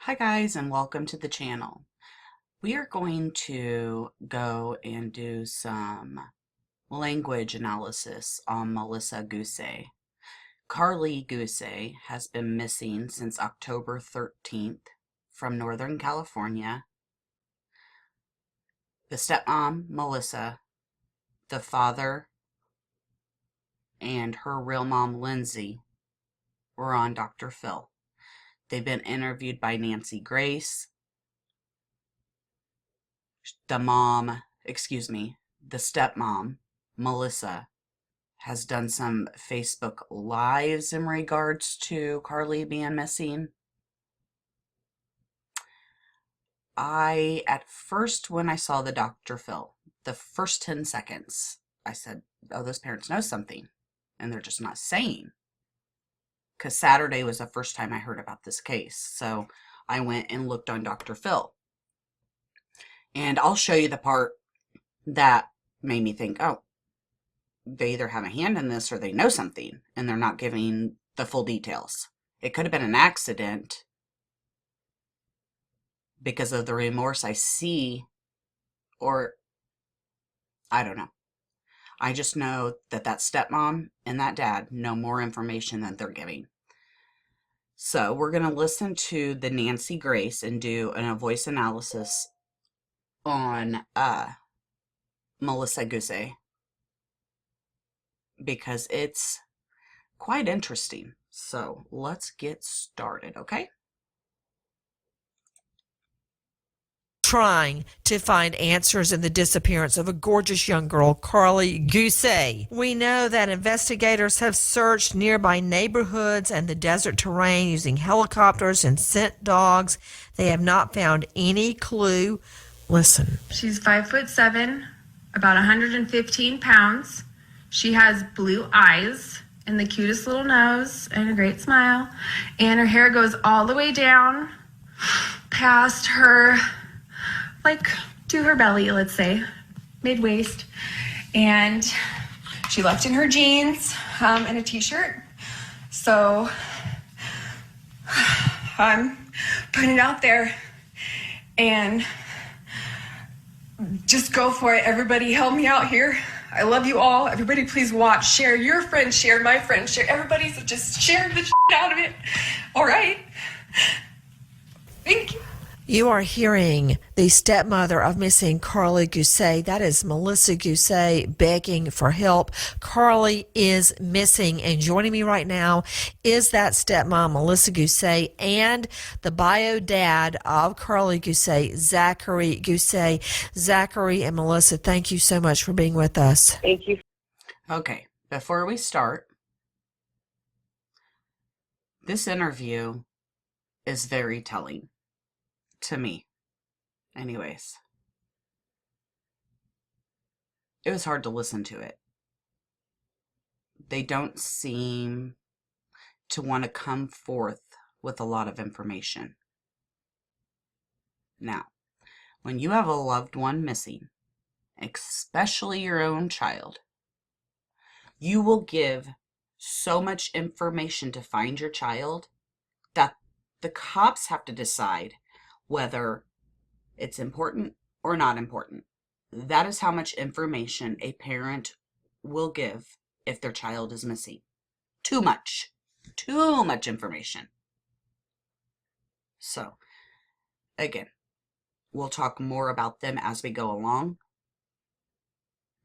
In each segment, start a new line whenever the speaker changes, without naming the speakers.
Hi guys, and welcome to the channel. We are going to go and do some language analysis on Melissa Guse. Karlie Guse has been missing since October 13th from Northern California. The stepmom, Melissa, the father, and her real mom, Lindsay, were on Dr. Phil. They've been interviewed by Nancy Grace. The stepmom, Melissa, has done some Facebook Lives in regards to Karlie being missing. At first, when I saw the Dr. Phil, the first 10 seconds, I said, oh, those parents know something, and they're just not saying. Because Saturday was the first time I heard about this case, so I went and looked on Dr. Phil. And I'll show you the part that made me think, oh, they either have a hand in this or they know something, and they're not giving the full details. It could have been an accident because of the remorse I see, or I don't know. I just know that that stepmom and that dad know more information than they're giving. So we're going to listen to the Nancy Grace and do a voice analysis on Melissa Guse, because it's quite interesting. So let's get started, okay?
Trying to find answers in the disappearance of a gorgeous young girl, Karlie Guse. We know that investigators have searched nearby neighborhoods and the desert terrain using helicopters and scent dogs. They have not found any clue. Listen.
She's 5'7", about 115 pounds. She has blue eyes and the cutest little nose and a great smile. And her hair goes all the way down past her, like to her belly, let's say, mid-waist. And she left in her jeans and a t-shirt. So I'm putting it out there and just go for it. Everybody help me out here. I love you all. Everybody please watch, share. Your friends share, my friends share. Everybody's just share the out of it. All right. Thank you.
You are hearing the stepmother of missing Karlie Guse. That is Melissa Guse begging for help. Karlie is missing, and joining me right now is that stepmom, Melissa Guse, and the bio dad of Karlie Guse, Zachary Guse. Zachary and Melissa, thank you so much for being with us.
Thank you.
Okay, before we start, this interview is very telling. To me. Anyways. It was hard to listen to it. They don't seem to want to come forth with a lot of information. Now, when you have a loved one missing, especially your own child, you will give so much information to find your child that the cops have to decide whether it's important or not important. That is how much information a parent will give if their child is missing. Too much. Too much information. So, again, we'll talk more about them as we go along,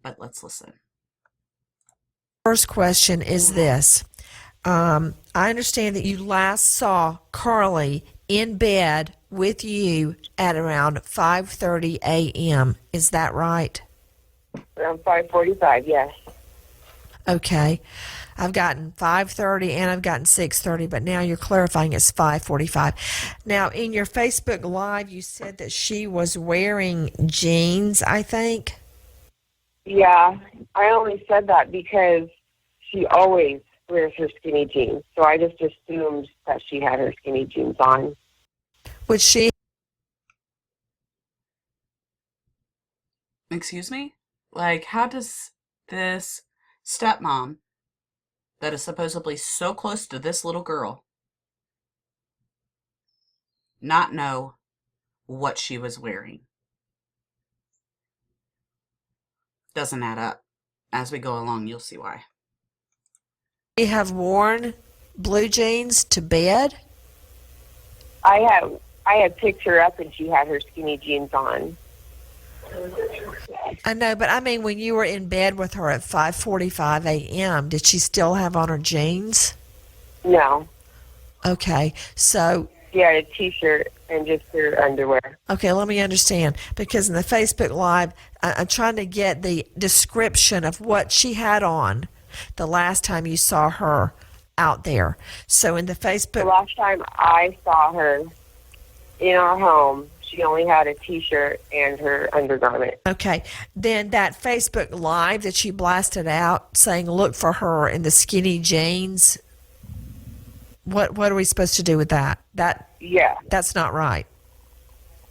but let's listen.
First question is this. I understand that you last saw Karlie in bed with you at around 5:30 a.m. Is that right?
Around 5:45, yes.
Okay. I've gotten 5:30 and I've gotten 6:30, but now you're clarifying it's 5:45. Now, in your Facebook Live, you said that she was wearing jeans, I think.
Yeah, I only said that because she always wears her skinny jeans. So I just assumed that she had her skinny jeans on.
Would she?
Excuse me? Like, how does this stepmom that is supposedly so close to this little girl not know what she was wearing. Doesn't add up. As we go along, you'll see why.
She have worn blue jeans to bed?
I had picked her up and she had her skinny jeans on.
I know, but I mean, when you were in bed with her at 5:45 a.m., did she still have on her jeans?
No.
Okay, so
She had a T-shirt and just her underwear.
okay, let me understand, because in the Facebook Live, I'm trying to get the description of what she had on the last time you saw her out there. So in the
The
Facebook,
last time I saw her in our home, she only had a T-shirt and her undergarment.
okay, then that Facebook Live that you blasted out saying look for her in the skinny jeans, what are we supposed to do with that?
Yeah.
That's not right.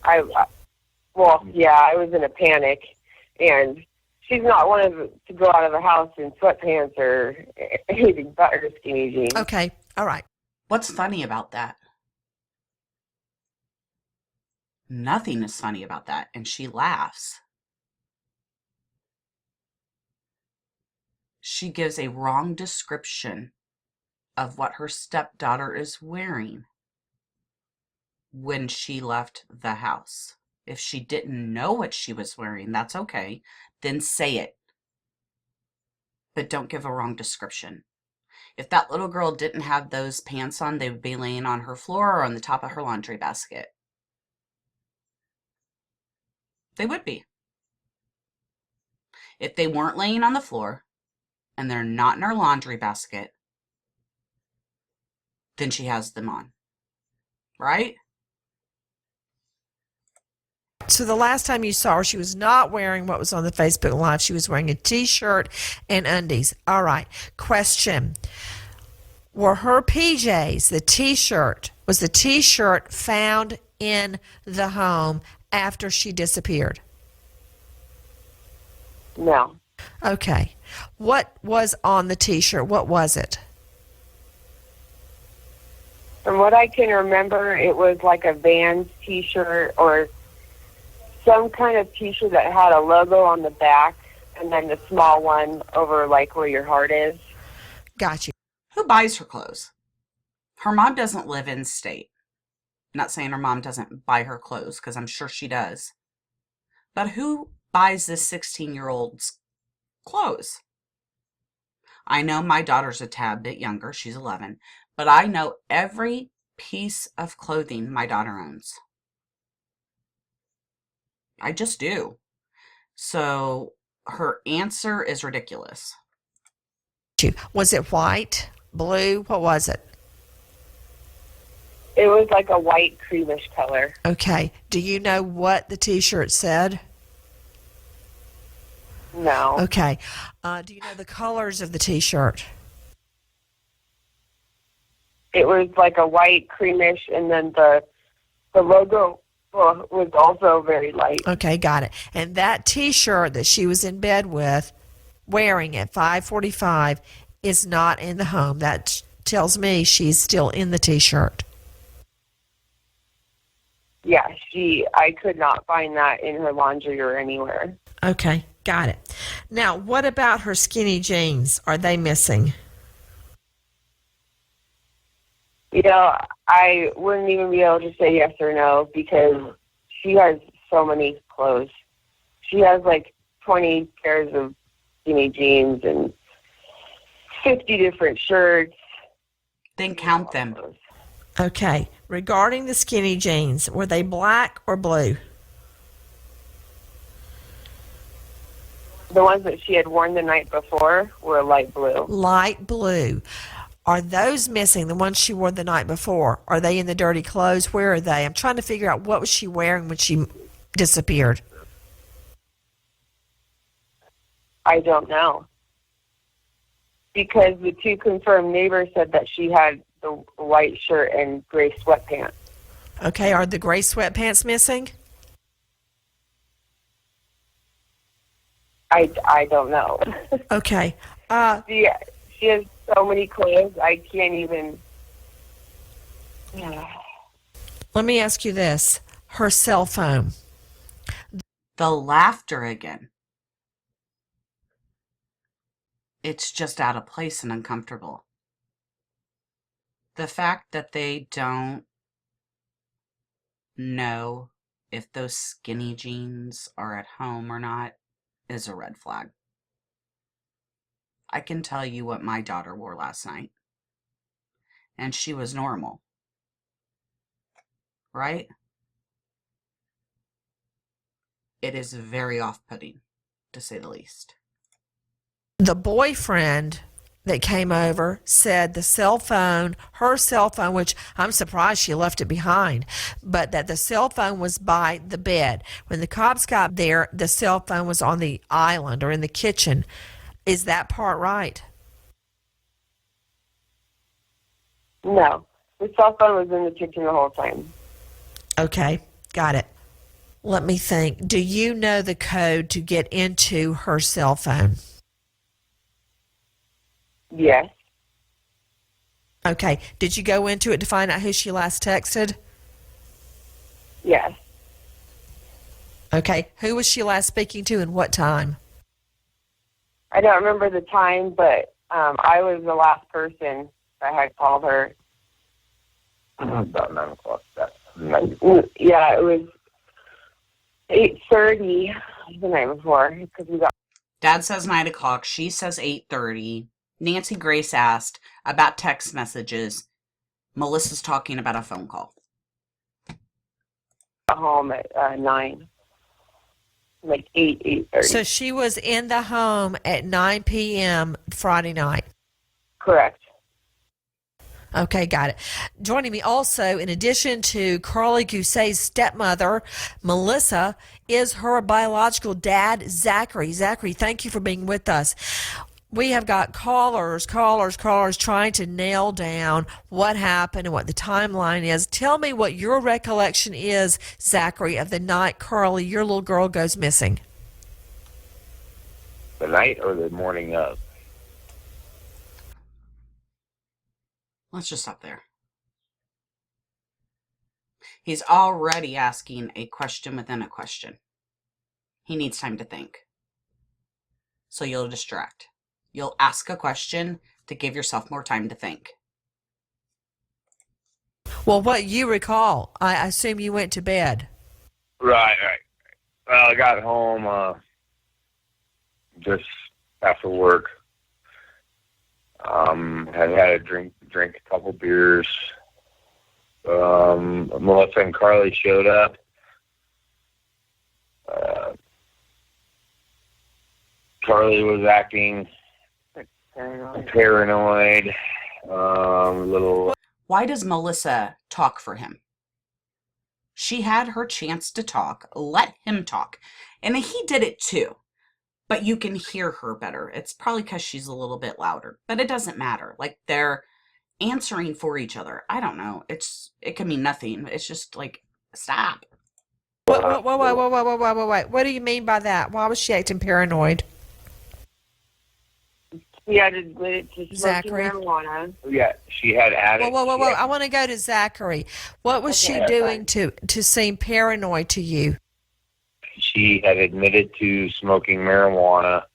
I was in a panic, and she's not one to go out of the house in sweatpants or anything but her skinny jeans.
Okay, all right.
What's funny about that? Nothing is funny about that, and she laughs. She gives a wrong description of what her stepdaughter is wearing when she left the house. If she didn't know what she was wearing, that's okay. Then say it. But don't give a wrong description. If that little girl didn't have those pants on, they would be laying on her floor or on the top of her laundry basket. They would be. If they weren't laying on the floor and they're not in her laundry basket, then she has them on. Right?
So the last time you saw her, she was not wearing what was on the Facebook Live. She was wearing a T-shirt and undies. All right. Question. Were her PJs, was the T-shirt found in the home after she disappeared?
No.
Okay. What was on the T-shirt? What was it?
From what I can remember, it was like a Vans T-shirt or some kind of T-shirt that had a logo on the back and then the small one over like where your heart is.
Got you.
Who buys her clothes? Her mom doesn't live in state. I'm not saying her mom doesn't buy her clothes, because I'm sure she does. But who buys this 16-year-old's clothes? I know my daughter's a tad bit younger. She's 11. But I know every piece of clothing my daughter owns. I just do. So her answer is ridiculous.
Was it white, blue? What was it?
It was like a white creamish color.
Okay. Do you know what the T-shirt said?
No.
Okay. Do you know the colors of the T-shirt?
It was like a white creamish, and then the logo was also very light.
Okay, got it. And that T-shirt that she was in bed with, wearing at 5:45, is not in the home. That tells me she's still in the T-shirt.
Yeah, I could not find that in her laundry or anywhere.
Okay, got it. Now, what about her skinny jeans? Are they missing?
You know, I wouldn't even be able to say yes or no because she has so many clothes. She has like 20 pairs of skinny jeans and 50 different shirts.
Then count them.
Okay. Regarding the skinny jeans, were they black or blue?
The ones that she had worn the night before were light blue.
Light blue. Are those missing, the ones she wore the night before? Are they in the dirty clothes? Where are they? I'm trying to figure out what was she wearing when she disappeared.
I don't know. Because the two confirmed neighbors said that she had the white shirt and gray sweatpants.
Okay, are the gray sweatpants missing?
I don't know.
Okay.
She has so many clothes, I can't even.
Let me ask you this. Her cell phone.
The laughter again. It's just out of place and uncomfortable. The fact that they don't know if those skinny jeans are at home or not is a red flag. I can tell you what my daughter wore last night, and she was normal, right? It is very off-putting, to say the least.
The boyfriend that came over said the cell phone, her cell phone, which I'm surprised she left it behind, but that the cell phone was by the bed. When the cops got there, the cell phone was on the island or in the kitchen. Is that part right?
No. The cell phone was in the kitchen the whole time.
Okay, got it. Let me think. Do you know the code to get into her cell phone?
Yes.
Okay. Did you go into it to find out who she last texted?
Yes.
Okay. Who was she last speaking to and what time?
I don't remember the time, but I was the last person that had called her. About 9 o'clock. Yeah, it was 8:30 the night before because we got.
Dad says 9 o'clock. She says 8:30. Nancy Grace asked about text messages. Melissa's talking about a phone call.
Home at 9. Like 8:30.
So she was in the home at 9 p.m. Friday night.
Correct.
Okay, got it. Joining me also, in addition to Karlie Guse's stepmother, Melissa, is her biological dad, Zachary. Zachary, thank you for being with us. We have got callers trying to nail down what happened and what the timeline is. Tell me what your recollection is, Zachary, of the night Karlie, your little girl, goes missing.
The night or the morning of?
Let's just stop there. He's already asking a question within a question. He needs time to think. So you'll distract. You'll ask a question to give yourself more time to think.
Well, what you recall, I assume you went to bed.
Right. Well, I got home just after work. Had a drink a couple beers. Melissa and Karlie showed up. Karlie was acting paranoid. Little.
Why does Melissa talk for him? She had her chance to talk. Let him talk. And he did it too. But you can hear her better. It's probably because she's a little bit louder. But it doesn't matter. Like, they're answering for each other. I don't know. It can mean nothing. It's just like, stop.
Wait. What do you mean by that? Why was she acting paranoid?
She had admitted to smoking
Zachary?
marijuana.
Yeah, she had added.
Whoa. I want to go to Zachary. What was she
Okay,
doing to seem paranoid to you?
She had admitted to smoking marijuana,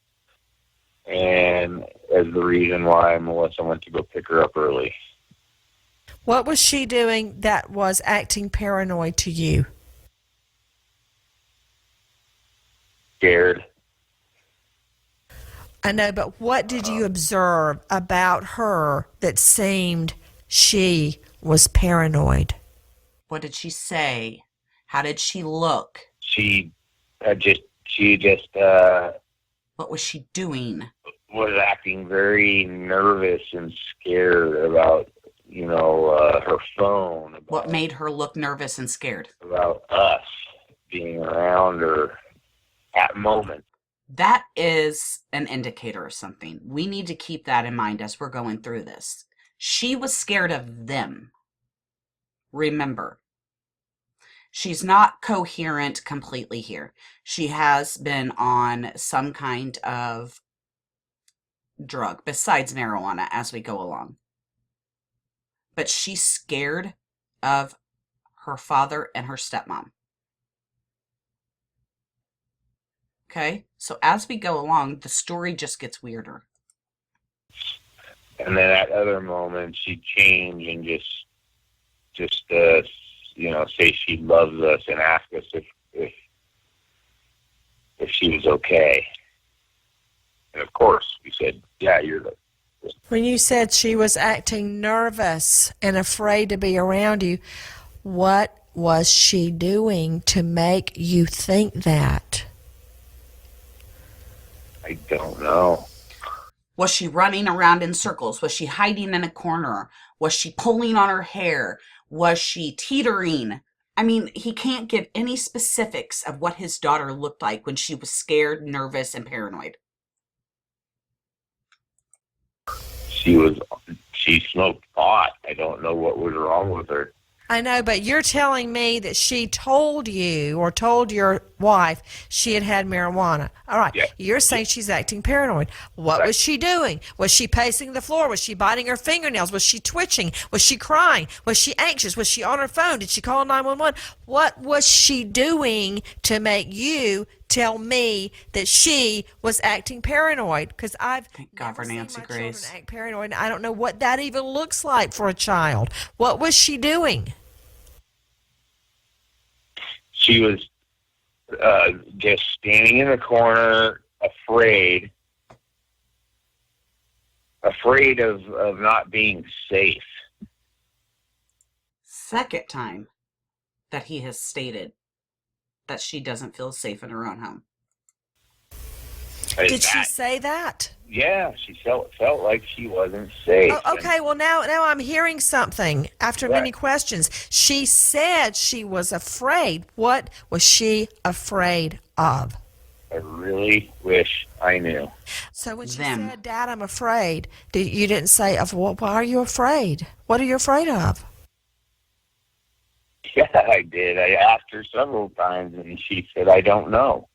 and as the reason why Melissa went to go pick her up early.
What was she doing that was acting paranoid to you?
Scared.
I know, but what did you observe about her that seemed she was paranoid?
What did she say? How did she look?
She just
What was she doing?
was acting very nervous and scared about, her phone.
What made her look nervous and scared?
About us being around her at the moment.
That is an indicator of something. We need to keep that in mind as we're going through this. She was scared of them. Remember, she's not coherent completely here. She has been on some kind of drug besides marijuana as we go along. But she's scared of her father, and her stepmom. Okay? So as we go along, the story just gets weirder.
And then at other moments, she'd change and just say she loves us and ask us if she was okay. And of course, we said, yeah, you're the.
When you said she was acting nervous and afraid to be around you, what was she doing to make you think that?
I don't know.
Was she running around in circles? Was she hiding in a corner? Was she pulling on her hair? Was she teetering? I mean, he can't give any specifics of what his daughter looked like when she was scared, nervous, and paranoid.
She smoked pot. I don't know what was wrong with her.
I know, but you're telling me that she told you or told your wife she had had marijuana. All right.
Yeah.
You're saying she's acting paranoid. What
Right.
was she doing? Was she pacing the floor? Was she biting her fingernails? Was she twitching? Was she crying? Was she anxious? Was she on her phone? Did she call 911? What was she doing to make you tell me that she was acting paranoid? Because I've
Thank God for
never seen
Nancy
my
Grace.
children act paranoid. And I don't know what that even looks like for a child. What was she doing?
She was just standing in the corner, afraid of not being safe.
Second time that he has stated that she doesn't feel safe in her own home.
Did she say that?
Yeah, she felt like she wasn't safe.
Oh, okay, well now I'm hearing something after many questions. She said she was afraid. What was she afraid of?
I really wish I knew.
So when she
Them.
said, "Dad, I'm afraid," you didn't say, "Of what? Why are you afraid? What are you afraid of?"
Yeah, I did. I asked her several times, and she said, I don't know.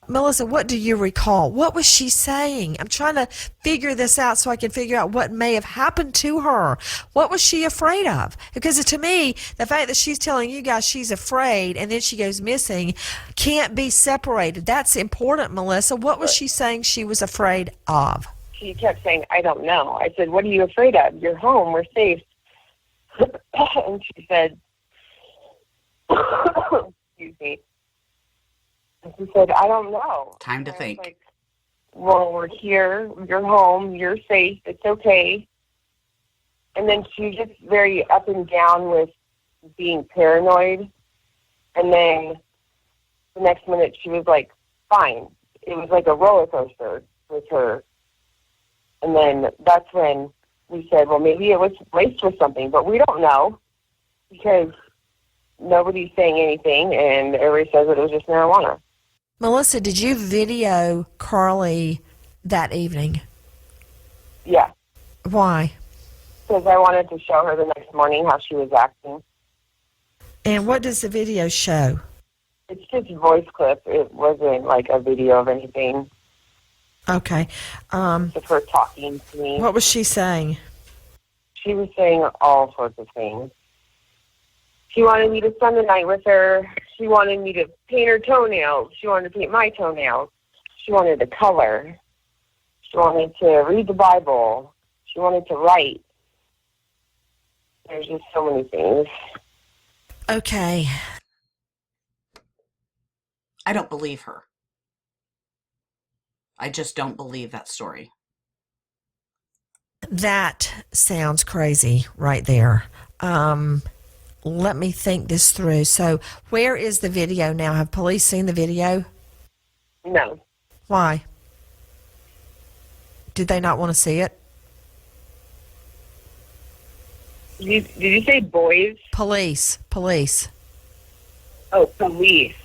Melissa, what do you recall? What was she saying? I'm trying to figure this out so I can figure out what may have happened to her. What was she afraid of? Because to me, the fact that she's telling you guys she's afraid and then she goes missing can't be separated. That's important, Melissa. What was she saying she was afraid of?
She kept saying, I don't know. I said, what are you afraid of? You're home. We're safe. And she said, excuse me. And she said, I don't know.
Time to
And I was
think.
like, well, we're here. You're home. You're safe. It's okay. And then she was just very up and down with being paranoid. And then the next minute she was like, fine. It was like a roller coaster with her. And then that's when we said, well, maybe it was laced with something, but we don't know because nobody's saying anything, and everybody says that it was just marijuana.
Melissa, did you video Karlie that evening?
Yeah,
Why?
because I wanted to show her the next morning how she was acting.
And what does the video show?
It's just a voice clip. It wasn't like a video of anything.
Okay.
Just her talking to me.
What was she saying?
She was saying all sorts of things. She wanted me to spend the night with her. She wanted me to paint her toenails. She wanted to paint my toenails. She wanted to color. She wanted to read the Bible. She wanted to write. There's just so many things.
Okay.
I don't believe her. I just don't believe that story.
That sounds crazy right there. Let me think this through. So, where is the video now? Have police seen the video?
No.
Why? Did they not want to see it?
Did you say boys?
Police.
Oh, police.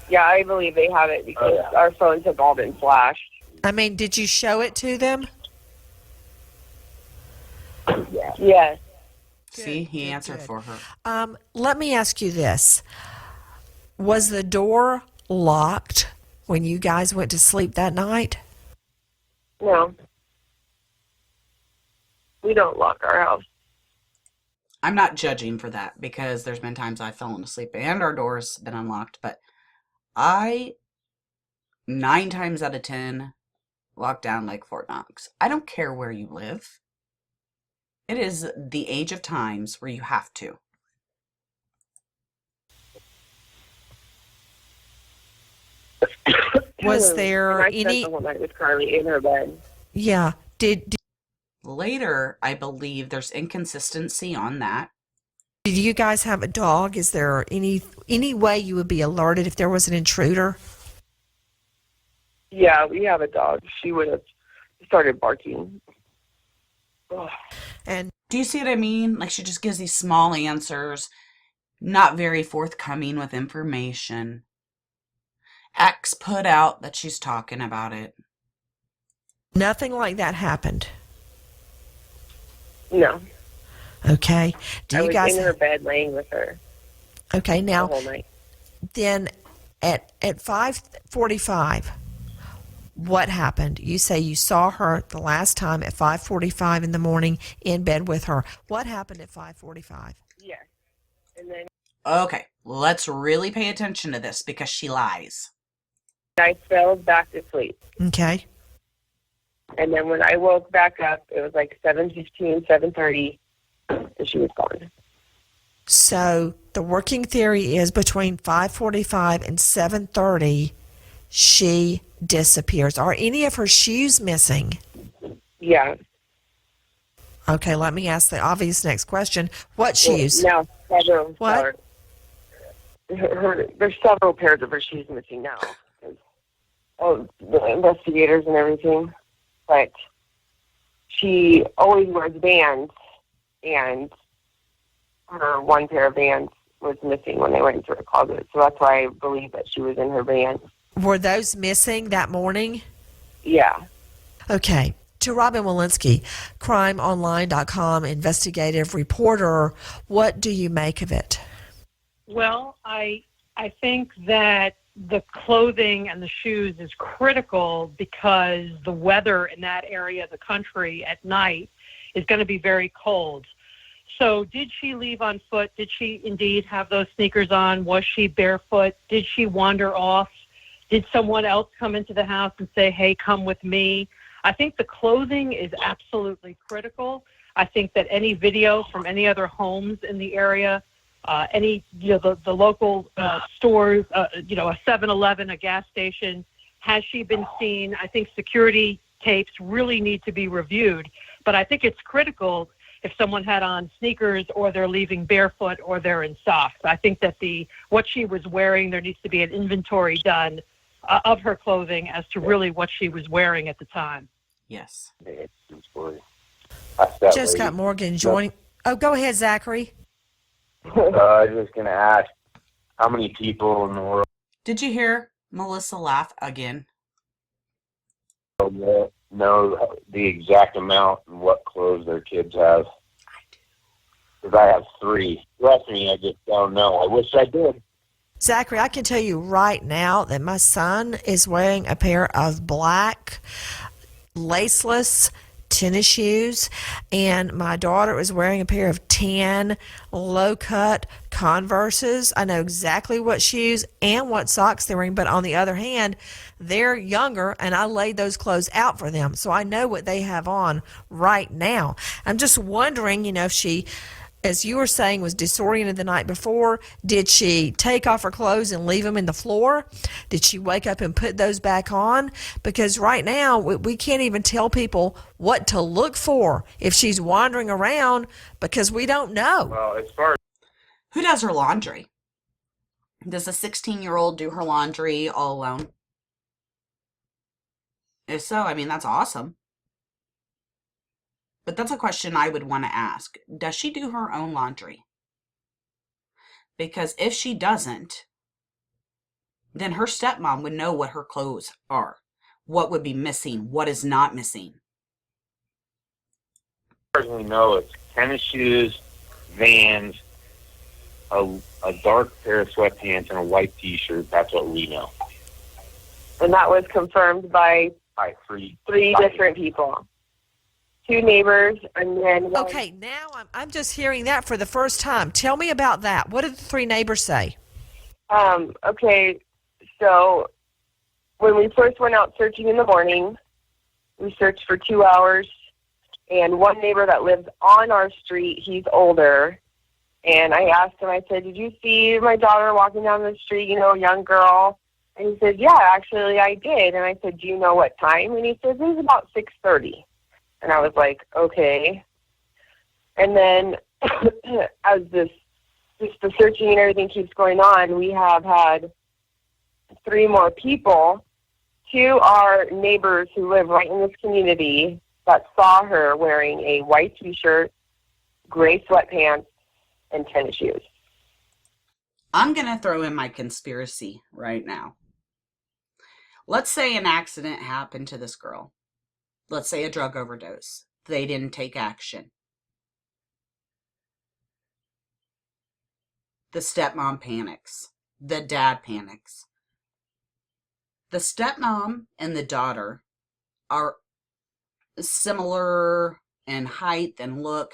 Yeah, I believe they have it because our phones have all been flashed.
I mean, did you show it to them?
Yes.
See, he
good,
answered
good.
for her.
Let me ask you this. Was the door locked when you guys went to sleep that night?
No. We don't lock our house.
I'm not judging for that because there's been times I've fallen asleep and our door's been unlocked, but I, 9 times out of 10, lock down like Fort Knox. I don't care where you live. It is the age of times where you have to.
Was there
I
any?
spent the whole night with Karlie in her bed.
Yeah. Did
Later, I believe there's inconsistency on that.
Did you guys have a dog? Is there any way you would be alerted if there was an intruder?
Yeah, we have a dog. She would have started barking. Ugh.
And
Do you see what I mean? Like, she just gives these small answers, not very forthcoming with information. X put out that she's talking about it.
nothing like that happened.
No.
Okay. Do
I
you
was
guys?
in her bed laying with her
Okay.
the
Now
whole night.
then, at 5:45, what happened? You say you saw her the last time at 5:45 in the morning in bed with her. What happened at 5:45?
Yes. And then
Okay, let's really pay attention to this because she lies.
I fell back to sleep.
Okay.
And then when I woke back up, it was like 7:15, 7:30, and she was gone.
So the working theory is between 5:45 and 7:30, she disappears. Are any of her shoes missing?
Yeah.
Okay, let me ask the obvious next question. What
Well,
shoes?
now several.
What?
There's several pairs of her shoes missing now. Oh, the investigators and everything. But she always wears Vans, and her one pair of Vans was missing when they went into her closet. So that's why I believe that she was in her Vans.
Were those missing that morning?
Yeah.
Okay. To Robin Walensky, crimeonline.com investigative reporter, what do you make of it?
Well, I think that the clothing and the shoes is critical because the weather in that area of the country at night is going to be very cold. So did she leave on foot? Did she indeed have those sneakers on? Was she barefoot? Did she wander off? Did someone else come into the house and say, hey, come with me? I think the clothing is absolutely critical. I think that any video from any other homes in the area, the local stores, a 7-Eleven, a gas station, has she been seen? I think security tapes really need to be reviewed. But I think it's critical if someone had on sneakers or they're leaving barefoot or they're in socks. I think that what she was wearing, there needs to be an inventory done of her clothing as to really what she was wearing at the time.
Yes.
Just got Morgan joining. Oh, go ahead, Zachary.
I was just going to ask, how many people in the world
Did you hear Melissa laugh again?
know the exact amount and what clothes their kids have?
I do.
Because I have 3. Trust me, I just don't know. I wish I did.
Zachary, I can tell you right now that my son is wearing a pair of black laceless tennis shoes, and my daughter is wearing a pair of tan low-cut Converses. I know exactly what shoes and what socks they're wearing, but on the other hand, they're younger, and I laid those clothes out for them, so I know what they have on right now. I'm just wondering, if she, as you were saying, was disoriented the night before. Did she take off her clothes and leave them in the floor? Did she wake up and put those back on? Because right now, we can't even tell people what to look for if she's wandering around because we don't know.
Well, as far as
Who does her laundry? Does a 16-year-old do her laundry all alone? If so, that's awesome. But that's a question I would want to ask. Does she do her own laundry? Because if she doesn't, then her stepmom would know what her clothes are. What would be missing? What is not missing?
as we know, it's tennis shoes, Vans, a dark pair of sweatpants, and a white T-shirt. That's what we know.
And that was confirmed by
By 3
three different people. two neighbors, and then one.
Okay, now I'm just hearing that for the first time. Tell me about that. What did the three neighbors say?
Okay, so when we first went out searching in the morning, we searched for 2 hours, and one neighbor that lives on our street, he's older, and I asked him, I said, did you see my daughter walking down the street, you know, a young girl? And he said, yeah, actually I did. And I said, do you know what time? And he said, it was about 6:30. And I was like, okay. And then as the searching and everything keeps going on, we have had 3 more people. 2 are neighbors who live right in this community that saw her wearing a white T-shirt, gray sweatpants, and tennis shoes.
I'm going to throw in my conspiracy right now. Let's say an accident happened to this girl. Let's say a drug overdose. They didn't take action. The stepmom panics. The dad panics. The stepmom and the daughter are similar in height and look.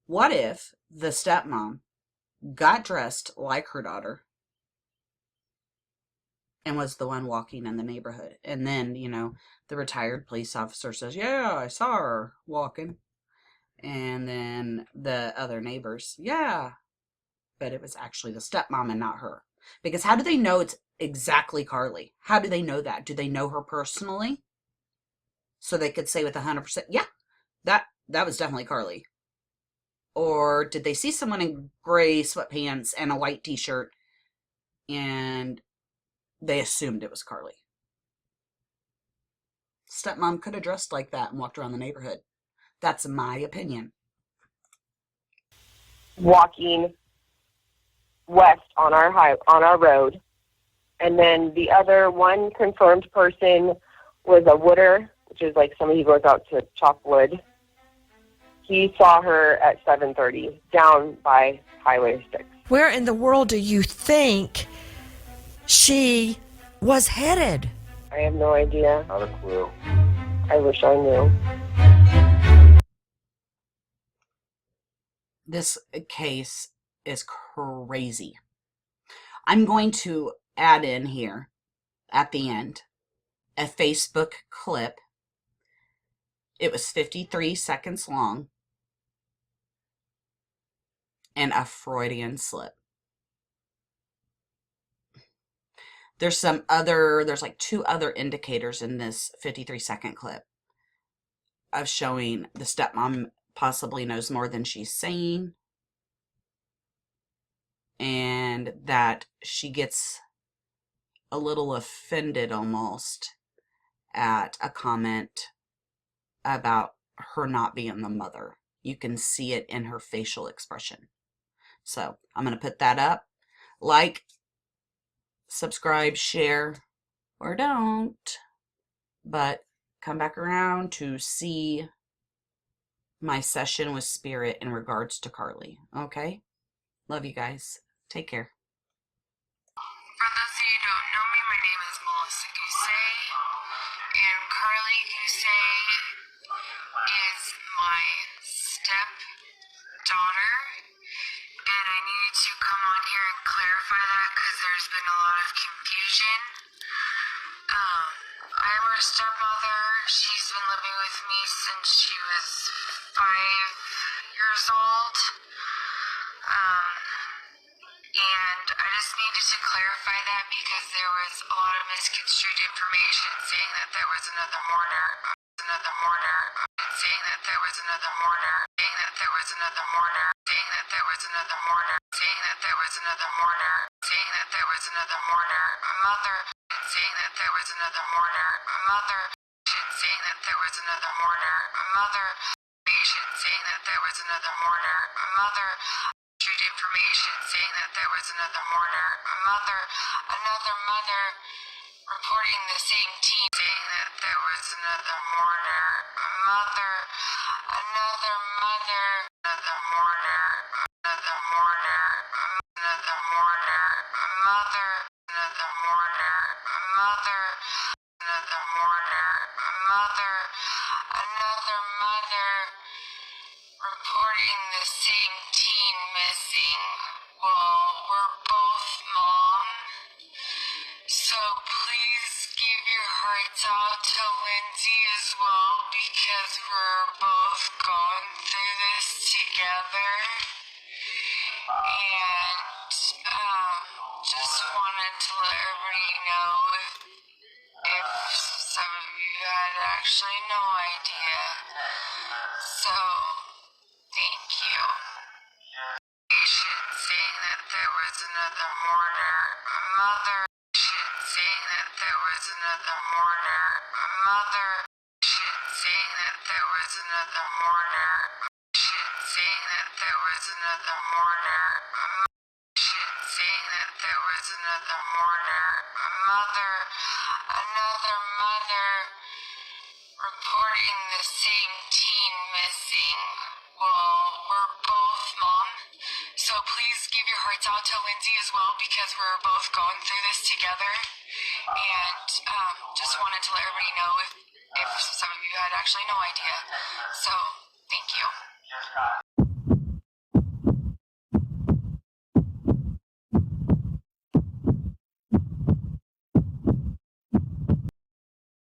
What if the stepmom got dressed like her daughter and was the one walking in the neighborhood? And then, you know, the retired police officer says, yeah, I saw her walking. And then the other neighbors, yeah, but it was actually the stepmom and not her. Because how do they know it's exactly Karlie? How do they know that? Do they know her personally? So they could say with 100%, yeah, that was definitely Karlie. Or did they see someone in gray sweatpants and a white T-shirt and they assumed it was Karlie? Stepmom could have dressed like that and walked around the neighborhood. That's my opinion.
Walking west on our road, and then the other one confirmed person was a wooder, which is like somebody who goes out to chop wood. He saw her at 7:30 down by Highway 6.
Where in the world do you think she was headed?
I have no idea.
Not a clue.
I wish I knew.
This case is crazy. I'm going to add in here at the end a Facebook clip. It was 53 seconds long and a Freudian slip. There's like 2 other indicators in this 53-second clip of showing the stepmom possibly knows more than she's saying, and that she gets a little offended almost at a comment about her not being the mother. You can see it in her facial expression. So I'm going to put that up. Like, subscribe, share, or don't. But come back around to see my session with Spirit in regards to Karlie. Okay? Love you guys. Take care.
For those of you who don't know me, my name is Melissa Guse, and Karlie Guse is my stepdaughter, and I needed to come on here and clarify that because there's been a lot of confusion. I'm her stepmother. She's been living with me since she was 5 years old. And I just needed to clarify that because there was a lot of misconstrued information saying that there was another mourner, saying that there was another mourner, saying that there was another mourner, saying that there was another mourner, saying that there was another mourner, saying that there was another mourner, saying that there was another mourner, a mother, saying that there was another mourner, a mother, saying that there was another mourner, a mother, saying that there was another mourner, a mother, information saying that there was another mourner, another mother reporting the same team saying that there was another mourner, a mother, another mother, another mourner, another mourner, another mourner, a mother, another mourner, a mother, another mourner, teen missing. Well, we're both mom. So please give your hearts out to Lindsay as well because we're both going through this together. And just wanted to let everybody know if some of you had actually no idea. So, thank you. Saying that there was another murder. Mother saying that there was another murder. Mother saying that there was another murder. Saying that there was another murder. Saying that there was another murder. Another mother reporting the same teen missing. Well, we're both mom. So please give your hearts out to Lindsay as well because we're both going through this together. And just wanted to let everybody know if some of you had actually no idea. So thank you.